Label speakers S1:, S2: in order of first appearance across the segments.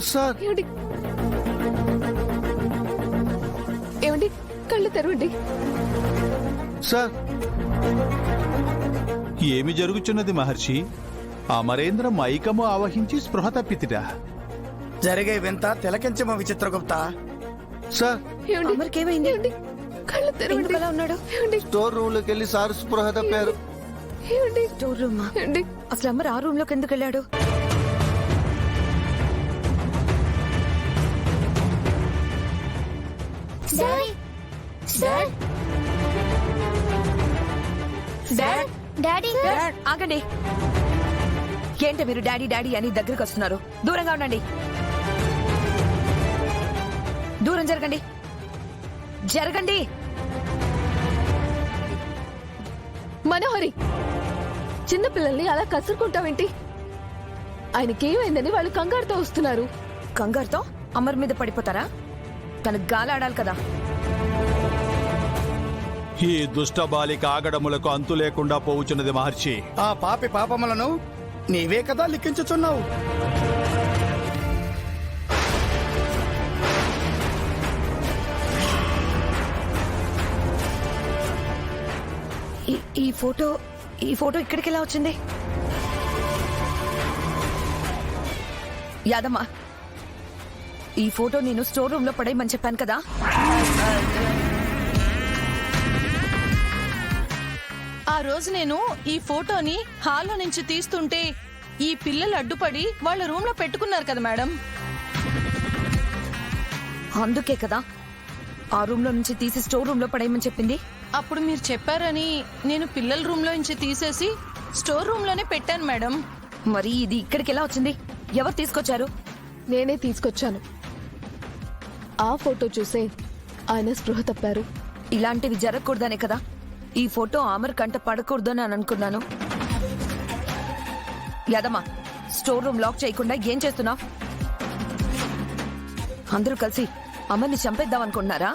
S1: Sir
S2: ఏమండి ఏమండి కళ్ళు తెరవండి.
S1: సార్
S3: ఏమి జరుగుచున్నది మహర్షి? అమరేంద్ర మైకము ఆవహించి స్పృహ తప్పితిట.
S4: జరిగే వింత తిలకించమ విచిత్రగుప్త.
S1: సార్
S2: ఏమండి
S5: అమర్కేమైంది?
S2: ఏమండి కళ్ళు తెరవండి.
S5: ఎలా ఉన్నాడు?
S2: ఏమండి
S1: స్టోర్ రూమ్ లోకి వెళ్ళి సార్ స్పృహ తప్పారు.
S2: ఏమండి
S5: స్టోర్ రూమా?
S2: ఏమండి
S5: అసలు అమర్ ఆ రూమ్ లోకి ఎందుకు వెళ్ళాడు?
S6: డాడీ
S5: ఆగండి. ఏంటి మీరు డాడీ డాడీ అని దగ్గరికి వస్తున్నారు? దూరంగా ఉండండి. దూరం జరగండి. జరగండి.
S2: మనోహరి చిన్న పిల్లల్ని అలా కసురుకుంటావేంటి? ఆయనకేమైందని వాళ్ళు కంగారుతో వస్తున్నారు.
S5: కంగారుతో అమర్ మీద పడిపోతారా? తనకు గాలాడాలి కదా.
S3: ఈ దుష్ట బాలిక ఆగడములకు అంతు లేకుండా పోవుచున్నది మహర్షి.
S4: ఆ పాపి పాపములను నీవే కదా లిఖించుచున్నావు.
S5: ఈ ఫోటో ఇక్కడికి ఎలా వచ్చింది? యాదమ్మా, ఈ ఫోటో నేను స్టోర్ రూమ్ లో పడేయమని చెప్పాను కదా.
S7: ఆ రోజు నేను ఈ ఫోటోని హాల్లో నుంచి తీస్తుంటే ఈ పిల్లలు అడ్డుపడి వాళ్ళ రూమ్ లో పెట్టుకున్నారు కదా మేడం.
S5: అందుకే కదా ఆ రూమ్ లో నుంచి తీసి స్టోర్ రూమ్ లో పడేయమని చెప్పింది.
S7: అప్పుడు మీరు చెప్పారని నేను పిల్లల రూమ్ లో నుంచి తీసేసి స్టోర్ రూమ్ లోనే పెట్టాను మేడం.
S5: మరి ఇది ఇక్కడికి ఎలా వచ్చింది? ఎవరు తీసుకొచ్చారు?
S2: నేనే తీసుకొచ్చాను. ఆ ఫోటో చూసే ఆయన స్పృహ తప్పారు.
S5: ఇలాంటివి జరగకూడదనే కదా ఈ ఫోటో అమర్ కంట పడకూడదని అని అనుకున్నాను. యాదమ్మా, స్టోర్ రూమ్ లాక్ చేయకుండా ఏం చేస్తున్నావు? అందరూ కలిసి అమర్ని చంపేద్దాం అనుకుంటున్నారా?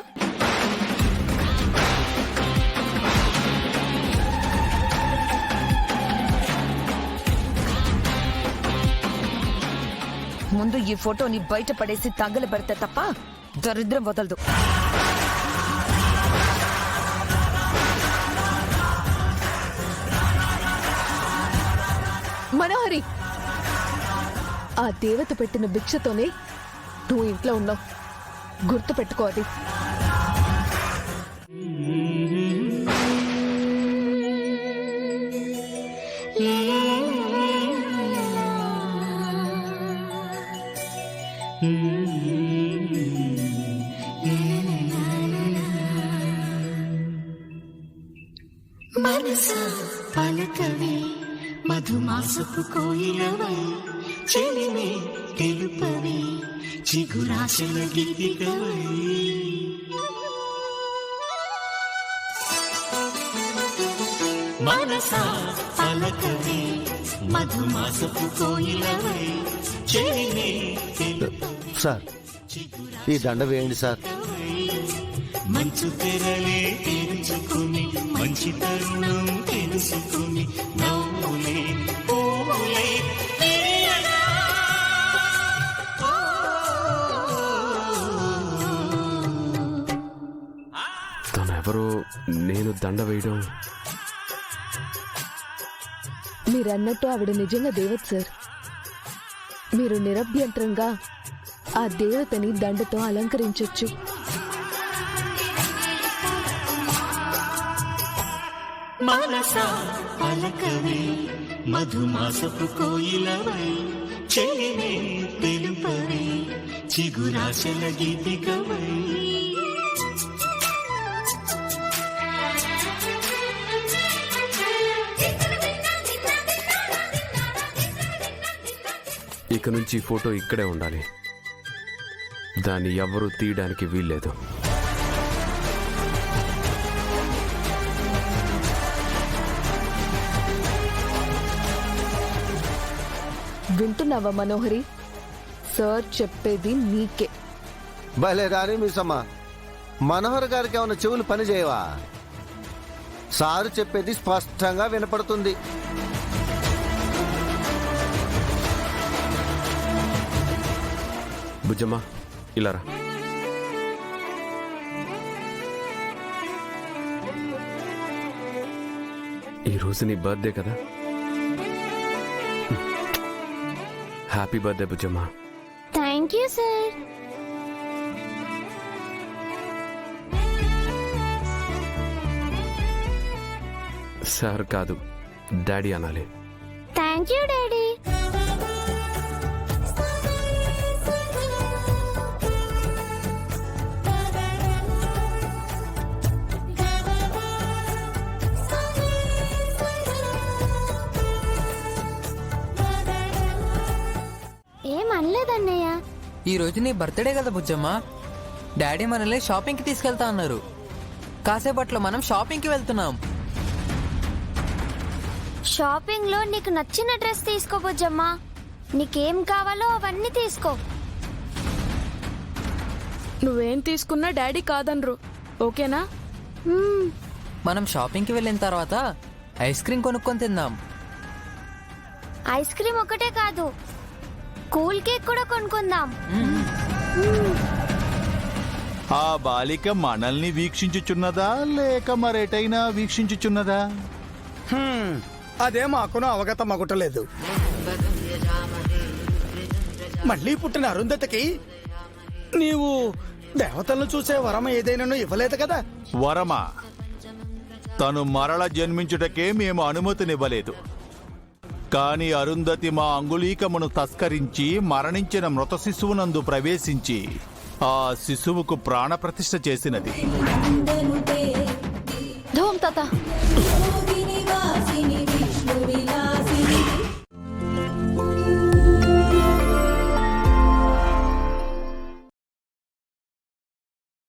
S5: ముందు ఈ ఫోటోని బయట పడేసి తగలబెడితే తప్ప దరిద్రం వదలదు.
S2: మనోహరి ఆ దేవత పెట్టిన భిక్షతోనే నువ్వు ఇంట్లో ఉన్నావు. గుర్తు పెట్టుకో అది.
S8: మనసా పలకవే మధుమాసపు కోయిలవై చెలిమే తెలుపవే చిగురాశల గీతికవై మనసా పలకవే మధుమాసపు కోయిలవై చెలిమే
S1: సార్ ఈ దండ వేయండి సార్.
S8: మంచు తెరలే తెరుచుకుని మంచి తరుణం తెలుసుకుని నవ్వులే పూలే
S9: తనెవరో నేను దండ వేయడం.
S2: మీరన్నట్టు ఆవిడ నిజంగా దేవత సార్. మీరు నిరభ్యంతరంగా ఆ దేవతని దండతో అలంకరించొచ్చు.
S8: మనసా పలకవే మధుమాసపు కోయిలవై చెలిమే తెలుపవే చిగురాశల గీతికవై.
S9: ఇక నుంచి ఫోటో ఇక్కడే ఉండాలి. దాన్ని ఎవరూ తీయడానికి వీల్లేదు.
S2: వింటున్నావా మనోహరి? సార్ చెప్పేది నీకే.
S1: భలే రాని మిసమ్మ, మనోహర్ గారికి ఏమైనా చెవులు పని చేయవా? సారు చెప్పేది స్పష్టంగా వినపడుతుంది.
S9: బుజ్జమ్మ ఇలా రా. ఈరోజు నీ బర్త్డే కదా, happy birthday Bujjamma.
S6: Thank you sir.
S9: Sir కాదు, డాడీ అనాలి.
S6: Thank you daddy. ఏం అనలేదన్నయ్య.
S10: ఈ రోజు నీ బర్త్డే కదా బుజ్జమ్మ. డాడీ మనల్ని షాపింగ్కి తీసుకెళ్తా అన్నారు. కాసేపట్లో మనం షాపింగ్కి వెళ్తున్నాం.
S6: షాపింగ్ లో నీకు నచ్చిన డ్రెస్ తీసుకో బుజ్జమ్మా. నీకేం కావాలో అవన్నీ తీసుకో.
S2: నువ్వేం తీసుకున్నా డాడీ కాదనరు, ఓకేనా?
S10: మనం షాపింగ్కి వెళ్ళిన తర్వాత ఐస్ క్రీమ్ కొనుక్కొని తిందాం.
S6: ఐస్ క్రీమ్ ఒకటే కాదు, కూల్ కేక్ కూడా కొనుక్కుందాం.
S3: ఆ బాలిక మనల్ని వీక్షించుచున్నదా లేక మరేటైనా వీక్షించుచున్నదా?
S4: అదే మాకును అవగతం అగుటలేదు. మళ్ళీ పుట్టిన అరుంధతికి నీవు దేవతలను చూసే వరం ఏదైనా ఇవ్వలేదు కదా?
S3: వరమా? తను మరల జన్మించుటకే మేము అనుమతినివ్వలేదు. కాని అరుంధతి మా అంగుళీకమును తస్కరించి మరణించిన మృత శిశువునందు ప్రవేశించి ఆ శిశువుకు ప్రాణప్రతిష్ఠ చేసినది.
S2: ధూమ్ తాత.